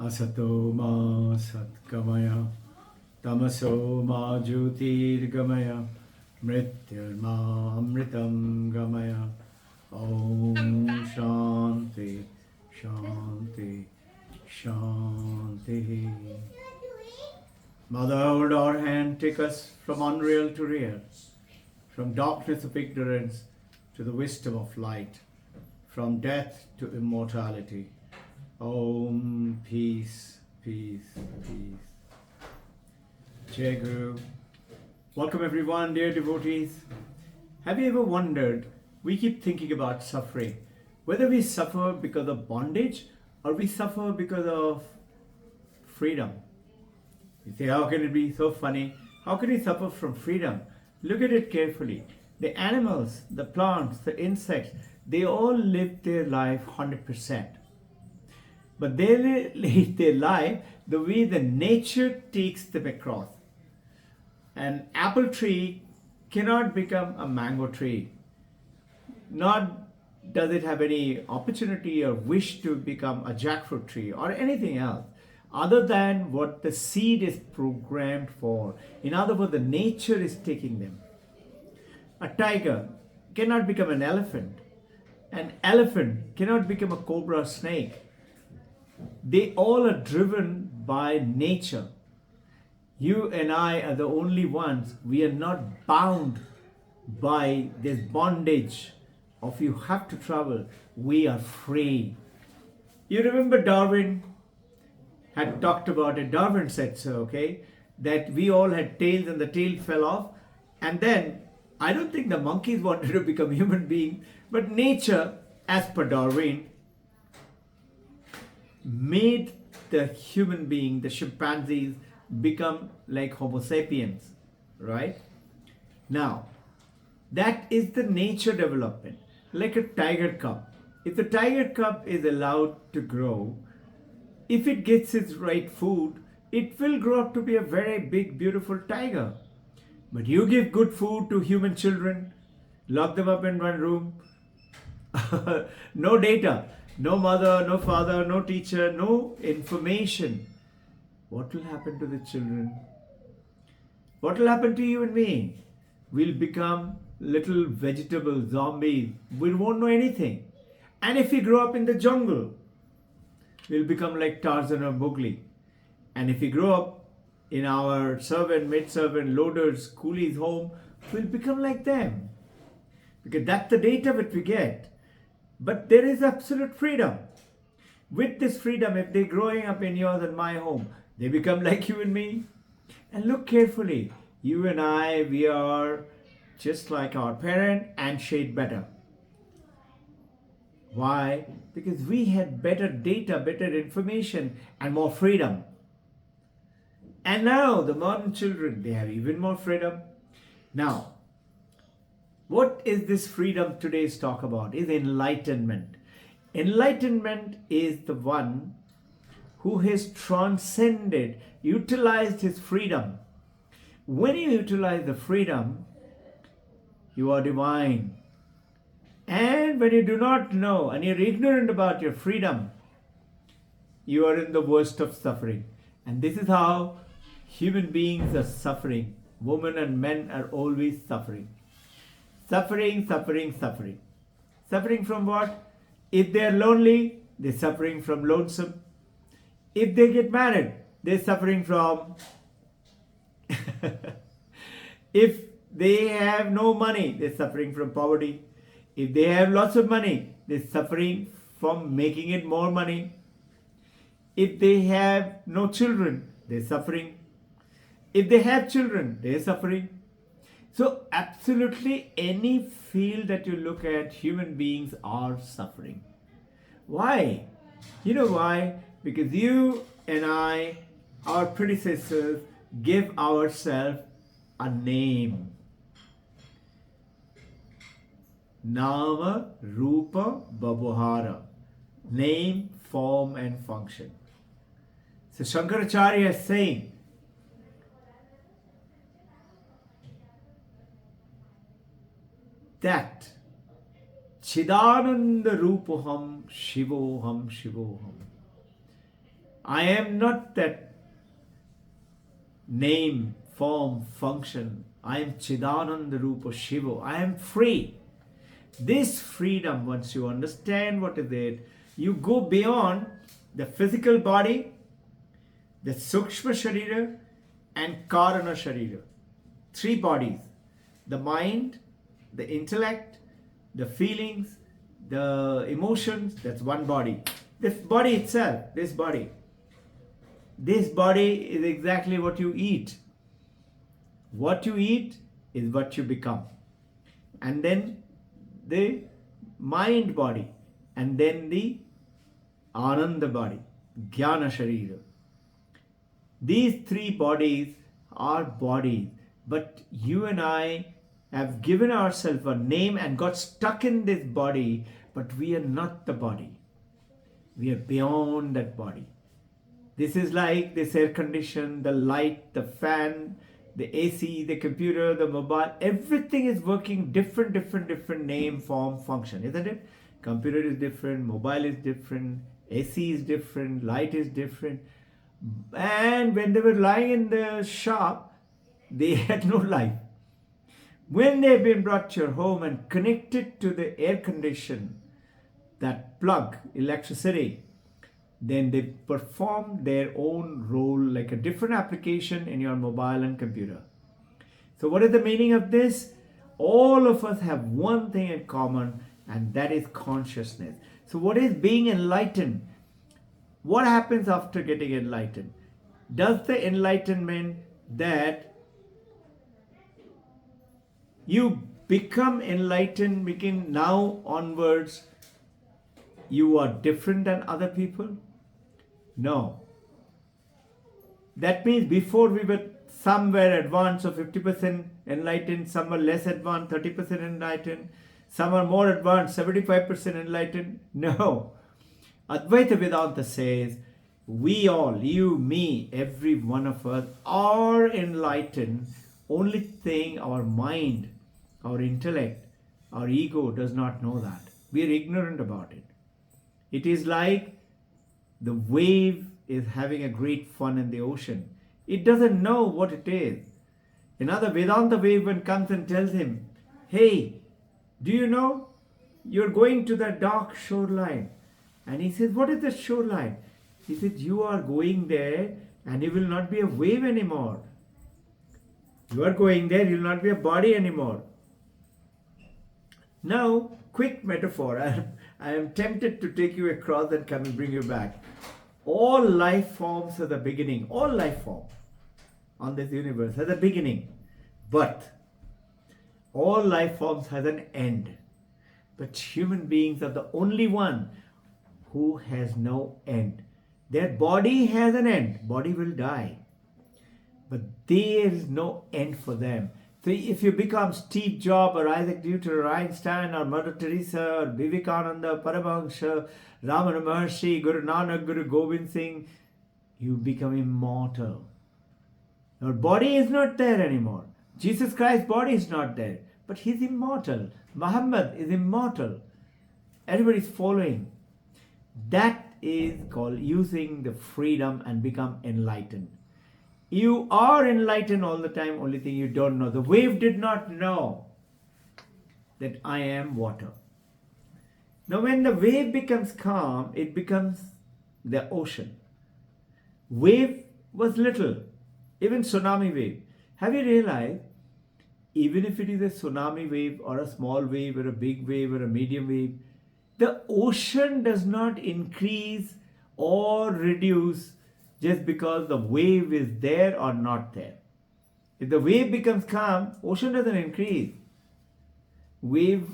Asato ma satgamaya, tamaso ma jyotirgamaya, mrityurma amritam gamaya. Om Shanti, Shanti, Shanti. Mother, hold our hand, take us from unreal to real, from darkness of ignorance to the wisdom of light, from death to immortality. Om, peace, peace, peace. Jai Guru. Welcome everyone, dear devotees. Have you ever wondered, we keep thinking about suffering, whether we suffer because of bondage or we suffer because of freedom? You say, how can it be so funny? How can we suffer from freedom? Look at it carefully. The animals, the plants, the insects, they all live their life 100%. But they live their life the way the nature takes them across. An apple tree cannot become a mango tree. Nor does it have any opportunity or wish to become a jackfruit tree or anything else other than what the seed is programmed for. In other words, the nature is taking them. A tiger cannot become an elephant. An elephant cannot become a cobra snake. They all are driven by nature. You and I are the only ones. We are not bound by this bondage of you have to travel. We are free. You remember Darwin had talked about it. Darwin said so, okay? That we all had tails and the tail fell off. And then, I don't think the monkeys wanted to become human beings, but nature, as per Darwin, made the human being, the chimpanzees, become like Homo sapiens, right? Now, that is the nature development, like a tiger cub. If the tiger cub is allowed to grow, if it gets its right food, it will grow up to be a very big, beautiful tiger. But you give good food to human children, lock them up in one room, no data, no mother, no father, no teacher, no information. What will happen to the children? What will happen to you and me? We'll become little vegetable zombies. We won't know anything. And if we grow up in the jungle, we'll become like Tarzan or Mowgli. And if we grow up in our servant, maid-servant, loaders, coolies' home, we'll become like them. Because that's the data that we get. But there is absolute freedom. With this freedom, if they're growing up in yours and my home, they become like you and me. And look carefully. You and I, we are just like our parent and shade better. Why? Because we had better data, better information, and more freedom. And now the modern children, they have even more freedom. Now, what is this freedom today's talk about? Is enlightenment. Enlightenment is the one who has transcended, utilized his freedom. When you utilize the freedom, you are divine. And when you do not know and you're ignorant about your freedom, you are in the worst of suffering. And this is how human beings are suffering. Women and men are always suffering. Suffering, suffering, suffering. Suffering from what? If they're lonely, they're suffering from lonesome. If they get married, they're suffering from... If they have no money, they're suffering from poverty. If they have lots of money, they're suffering from making it more money. If they have no children, they're suffering. If they have children, they're suffering. So absolutely any field that you look at, human beings are suffering. Why? You know why? Because you and I, our predecessors, give ourselves a name. Nama, Rupa, Babhara. Name, form and function. So Shankaracharya is saying, that Chidananda Rupoham Shivoham Shivoham. I am not that name, form, function. I am Chidananda Rupa Shiva. I am free. This freedom, once you understand what is it, you go beyond the physical body, the Sukshma Sharira and Karana Sharira. 3 bodies. The mind, the intellect, the feelings, the emotions, that's one body. This body itself, this body is exactly what you eat. What you eat is what you become. And then the mind body, and then the Ananda body, Jnana Sharira. These 3 bodies are bodies, but you and I have given ourselves a name and got stuck in this body, but we are not the body. We are beyond that body. This is like this air condition, the light, the fan, the AC, the computer, the mobile, everything is working different name, form, function, isn't it? Computer is different, mobile is different, AC is different, light is different. And when they were lying in the shop, they had no life. When they've been brought to your home and connected to the air condition, that plug, electricity, then they perform their own role like a different application in your mobile and computer. So what is the meaning of this? All of us have one thing in common, and that is consciousness. So what is being enlightened? What happens after getting enlightened? Does the enlightenment that you become enlightened, begin now onwards, you are different than other people? No. That means before we were somewhere advanced, so 50% enlightened, some are less advanced, 30% enlightened, some are more advanced, 75% enlightened. No. Advaita Vedanta says, we all, you, me, every one of us are enlightened. Only thing, our mind, our intellect, our ego does not know that. We are ignorant about it. It is like the wave is having a great fun in the ocean. It doesn't know what it is. Another Vedanta wave one comes and tells him, hey, do you know you're going to the dark shoreline? And he says, what is the shoreline? He said, you are going there and you will not be a wave anymore. You are going there, you will not be a body anymore. Now, quick metaphor. I am tempted to take you across and come and bring you back. All life forms are the beginning. All life form on this universe has a beginning. But all life forms has an end. But human beings are the only one who has no end. Their body has an end. Body will die. But there is no end for them. So if you become Steve Jobs or Isaac Newton or Einstein or Mother Teresa or Vivekananda, Paramahansa, Ramana Maharshi, Guru Nanak, Guru Gobind Singh, you become immortal. Your body is not there anymore. Jesus Christ's body is not there. But he's immortal. Muhammad is immortal. Everybody is following. That is called using the freedom and become enlightened. You are enlightened all the time, only thing you don't know. The wave did not know that I am water. Now when the wave becomes calm, it becomes the ocean. Wave was little, even tsunami wave. Have you realized, even if it is a tsunami wave or a small wave or a big wave or a medium wave, the ocean does not increase or reduce just because the wave is there or not there. If the wave becomes calm, ocean doesn't increase. Wave,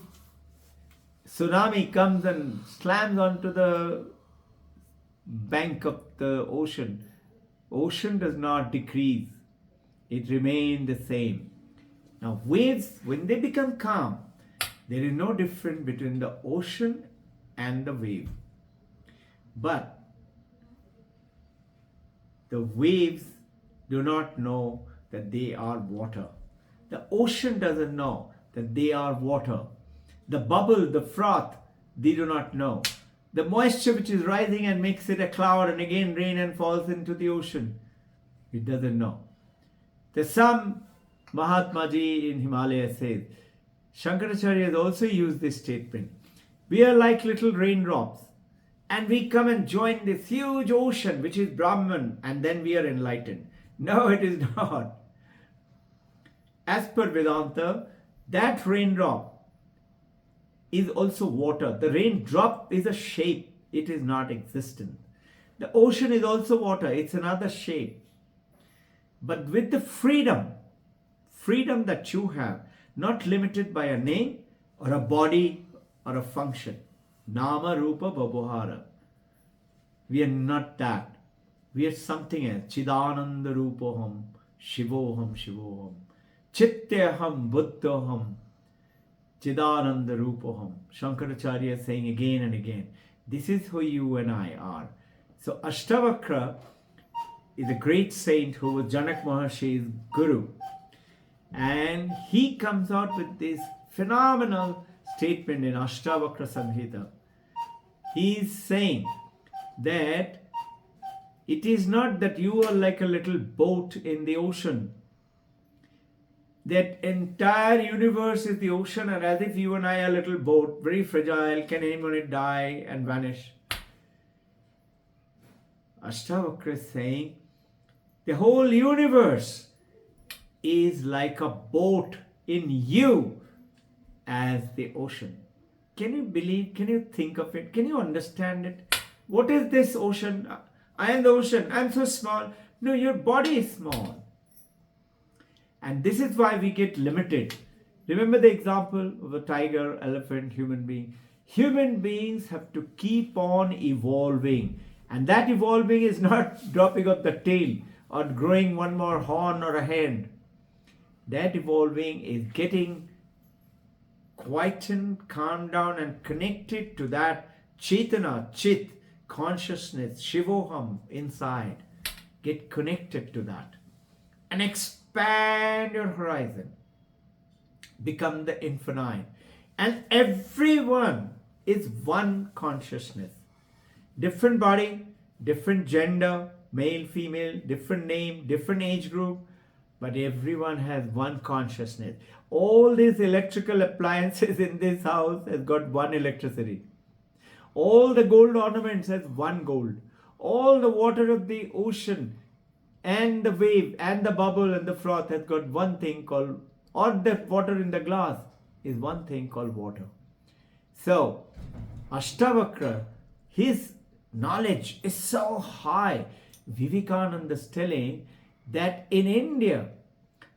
tsunami comes and slams onto the bank of the ocean. Ocean does not decrease. It remains the same. Now waves, when they become calm, there is no difference between the ocean and the wave. But the waves do not know that they are water. The ocean doesn't know that they are water. The bubble, the froth, they do not know. The moisture which is rising and makes it a cloud and again rain and falls into the ocean. It doesn't know. There's some Mahatma Ji in Himalaya says, Shankaracharya has also used this statement. We are like little raindrops and we come and join this huge ocean which is Brahman and then we are enlightened. No, it is not. As per Vedanta, that raindrop is also water. The raindrop is a shape. It is not existent. The ocean is also water. It's another shape. But with the freedom that you have, not limited by a name or a body or a function. Nama Rupa Babhara. We are not that. We are something else. Chidananda Rupoham, Shivoham, Shivoham. Chityaham, Buddhaham, Chidananda Rupoham. Shankaracharya is saying again and again, this is who you and I are. So Ashtavakra is a great saint who was Janak Maharshi's guru. And he comes out with this phenomenal statement in Ashtavakra Samhita. He is saying that it is not that you are like a little boat in the ocean. That entire universe is the ocean, and as if you and I are a little boat, very fragile, can any minute die and vanish. Ashtavakra is saying the whole universe is like a boat in you as the ocean. Can you believe? Can you think of it? Can you understand it? What is this ocean? I am the ocean. I am so small. No, your body is small. And this is why we get limited. Remember the example of a tiger, elephant, human being. Human beings have to keep on evolving. And that evolving is not dropping off the tail or growing one more horn or a hand. That evolving is getting quietened, calmed down and connected to that Chaitana, Chit, consciousness, Shivoham inside. Get connected to that and expand your horizon. Become the infinite. And everyone is one consciousness. Different body, different gender, male, female, different name, different age group, but everyone has one consciousness. All these electrical appliances in this house has got one electricity. All the gold ornaments has one gold. All the water of the ocean and the wave and the bubble and the froth has got one thing called, or the water in the glass is one thing called water. So, Ashtavakra, his knowledge is so high. Vivekananda is telling that in India,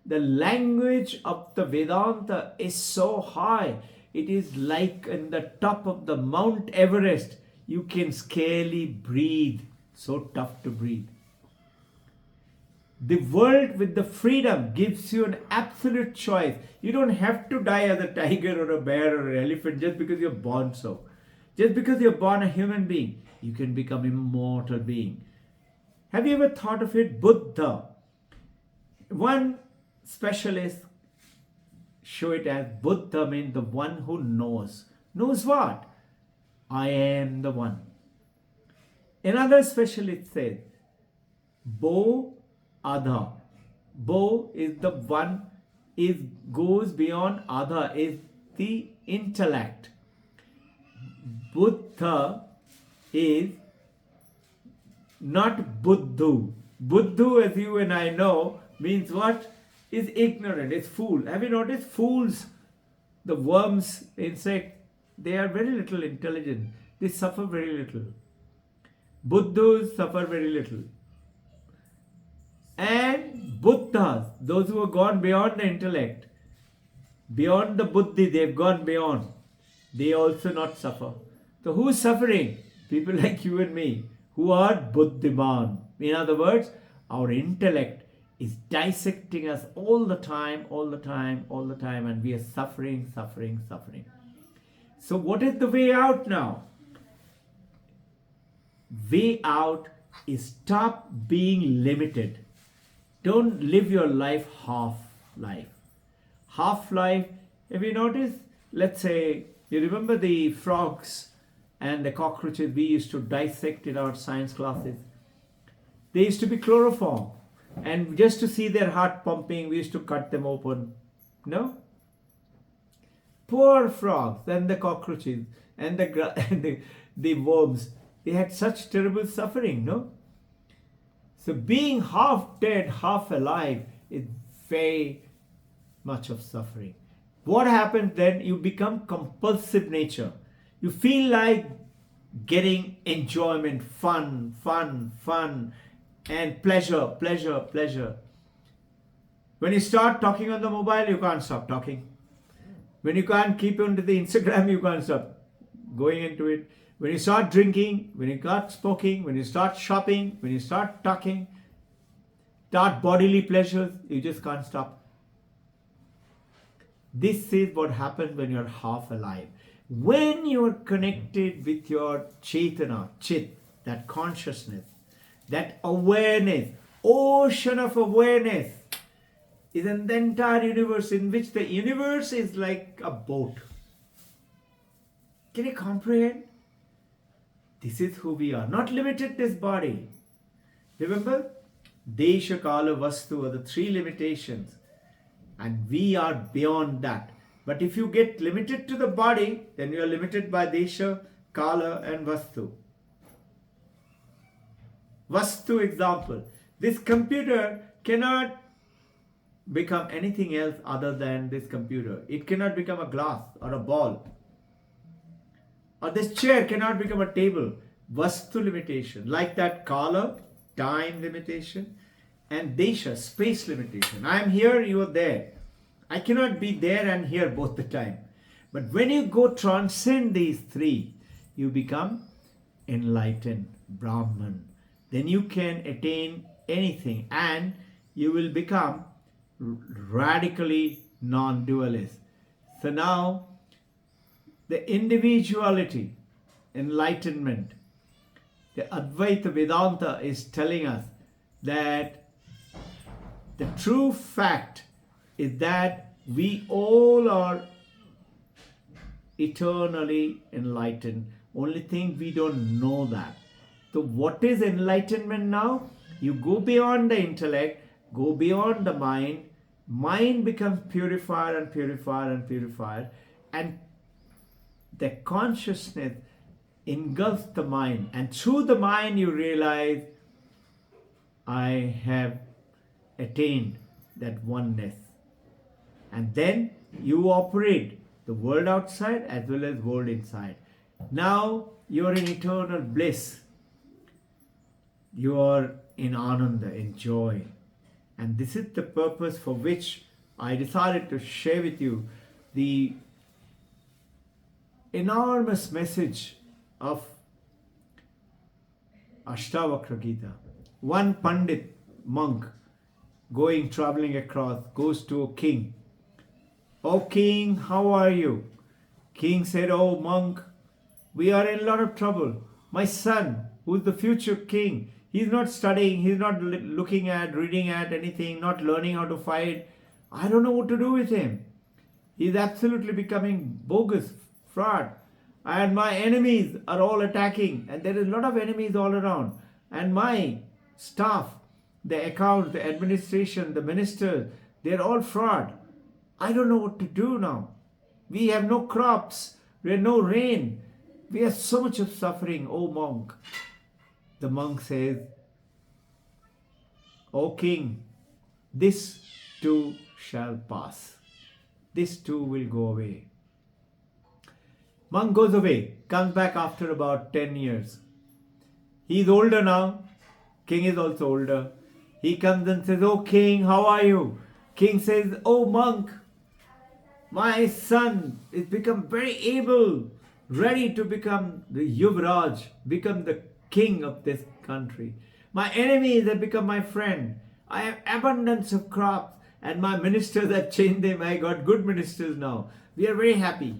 the language of the Vedanta is so high. It is like in the top of the Mount Everest. You can scarcely breathe. So tough to breathe. The world with the freedom gives you an absolute choice. You don't have to die as a tiger or a bear or an elephant just because you're born so. Just because you're born a human being, you can become immortal being. Have you ever thought of it? Buddha. One specialist show it as Buddha means the one who knows. Knows what? I am the one. Another specialist says, Bo Adha. Bo is the one, is goes beyond Adha, is the intellect. Buddha is not Buddhu. Buddhu, as you and I know, means what? Is ignorant, is fool. Have you noticed fools, the worms, insect, they are very little intelligent. They suffer very little. Buddhas suffer very little. And Buddhas, those who have gone beyond the intellect, beyond the buddhi, they've gone beyond. They also not suffer. So who's suffering? People like you and me, who are buddhiman. In other words, our intellect is dissecting us all the time, and we are suffering. So what is the way out now? Way out is stop being limited. Don't live your life half life. Half life, have you noticed? Let's say, you remember the frogs and the cockroaches we used to dissect in our science classes. They used to be chloroform. And just to see their heart pumping, we used to cut them open. No? Poor frogs and the cockroaches and the worms. They had such terrible suffering, no? So being half dead, half alive is very much of suffering. What happens then? You become compulsive nature. You feel like getting enjoyment, fun, and pleasure. When you start talking on the mobile, you can't stop talking. When you can't keep onto the Instagram, you can't stop going into it. When you start drinking, when you start smoking, when you start shopping, when you start talking, start bodily pleasures, you just can't stop. This is what happens when you're half alive. When you're connected with your Chaitana, Chit, that consciousness, that awareness, ocean of awareness, is in the entire universe, in which the universe is like a boat. Can you comprehend? This is who we are, not limited this body. Remember, Desha, Kala, Vastu are the three limitations, and we are beyond that. But if you get limited to the body, then you are limited by Desha, Kala and Vastu. Vastu example. This computer cannot become anything else other than this computer. It cannot become a glass or a ball. Or this chair cannot become a table. Vastu limitation. Like that Kala, time limitation, and Desha, space limitation. I am here, you are there. I cannot be there and here both the time. But when you go transcend these three, you become enlightened Brahman. Then you can attain anything and you will become radically non-dualist. So now the individuality, enlightenment, the Advaita Vedanta is telling us that the true fact is that we all are eternally enlightened. Only thing we don't know that. So what is enlightenment now? You go beyond the intellect, go beyond the mind. Mind becomes purified, and the consciousness engulfs the mind, and through the mind you realize, I have attained that oneness. And then you operate the world outside as well as world inside. Now you are in eternal bliss. You are in Ananda, in joy. And this is the purpose for which I decided to share with you the enormous message of Ashtavakra Gita. One Pandit, monk, traveling across, goes to a king. "Oh king, how are you?" King said, "Oh monk, we are in a lot of trouble. My son, who is the future king, he's not studying, he's not looking at, reading at anything, not learning how to fight. I don't know what to do with him. He's absolutely becoming bogus, fraud. And my enemies are all attacking, and there is a lot of enemies all around. And my staff, the accounts, the administration, the ministers, they're all fraud. I don't know what to do now. We have no crops, we have no rain. We have so much of suffering, O monk." The monk says, "O king, this too shall pass. This too will go away." Monk goes away, comes back after about 10 years. He's older now. King is also older. He comes and says, "Oh king, how are you?" King says, "Oh monk, my son is become very able, ready to become the Yuvraj, become the king of this country. My enemies have become my friend. I have abundance of crops, and my ministers have changed them. I got good ministers now. We are very happy."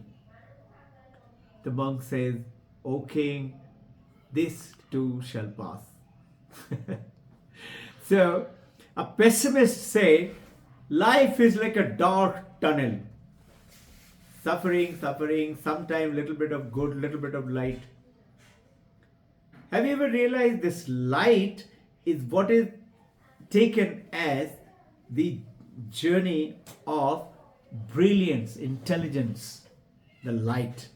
The monk says, "O king, this too shall pass." So, a pessimist say, life is like a dark tunnel. Suffering, sometimes little bit of good, little bit of light. Have you ever realized this light is what is taken as the journey of brilliance, intelligence, the light?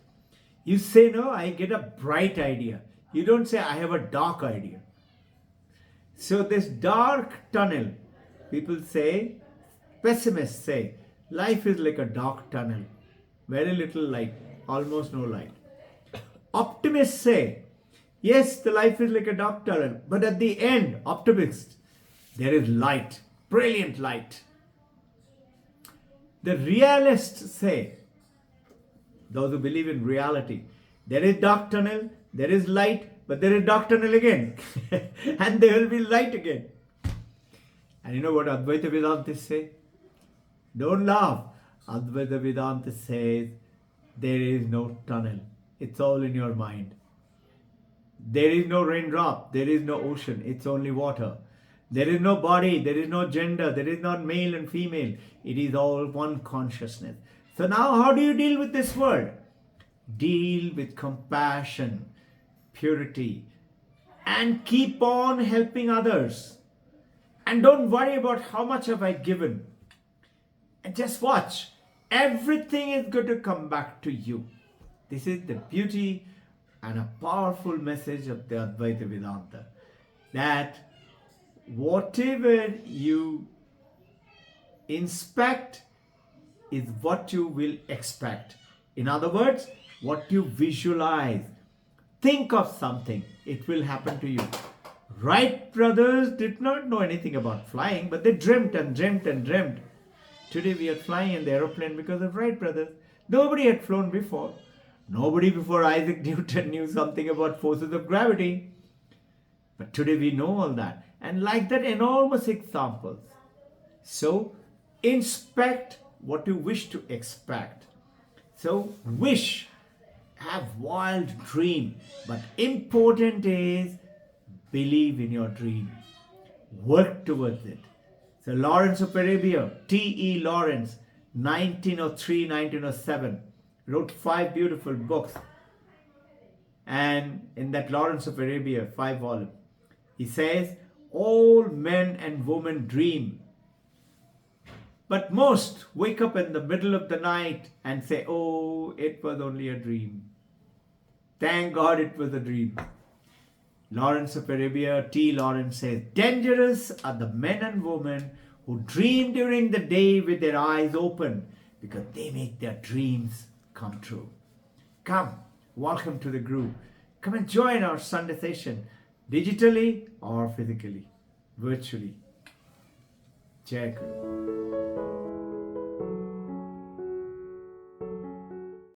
You say, no, I get a bright idea. You don't say, I have a dark idea. So this dark tunnel, people say, pessimists say, life is like a dark tunnel. Very little light, almost no light. Optimists say, yes, the life is like a dark tunnel, but at the end, optimists, there is light, brilliant light. The realists say, those who believe in reality, there is dark tunnel, there is light, but there is dark tunnel again. And there will be light again. And you know what Advaita Vedantists say? Don't laugh. Advaita Vedanta says, there is no tunnel. It's all in your mind. There is no raindrop. There is no ocean. It's only water. There is no body. There is no gender. There is not male and female. It is all one consciousness. So now how do you deal with this world? Deal with compassion, purity, and keep on helping others. And don't worry about how much have I given. And just watch. Everything is going to come back to you. This is the beauty and a powerful message of the Advaita Vedanta. That whatever you inspect is what you will expect. In other words, what you visualize. Think of something, it will happen to you. Wright brothers did not know anything about flying, but they dreamt and dreamt and dreamt. Today we are flying in the aeroplane because of Wright brothers. Nobody had flown before. Nobody before Isaac Newton knew something about forces of gravity. But today we know all that. And like that, enormous examples. So, inspect what you wish to expect. So, wish, have wild dream. But important is, believe in your dream. Work towards it. So, Lawrence of Arabia, T.E. Lawrence, 1903, 1907, wrote 5 beautiful books. And in that Lawrence of Arabia, 5 volumes, he says, all men and women dream. But most wake up in the middle of the night and say, oh, it was only a dream. Thank God it was a dream. Lawrence of Arabia, T. Lawrence says, dangerous are the men and women who dream during the day with their eyes open, because they make their dreams come true. Come, welcome to the group. Come and join our Sunday session, digitally or physically, virtually. Jai Guru.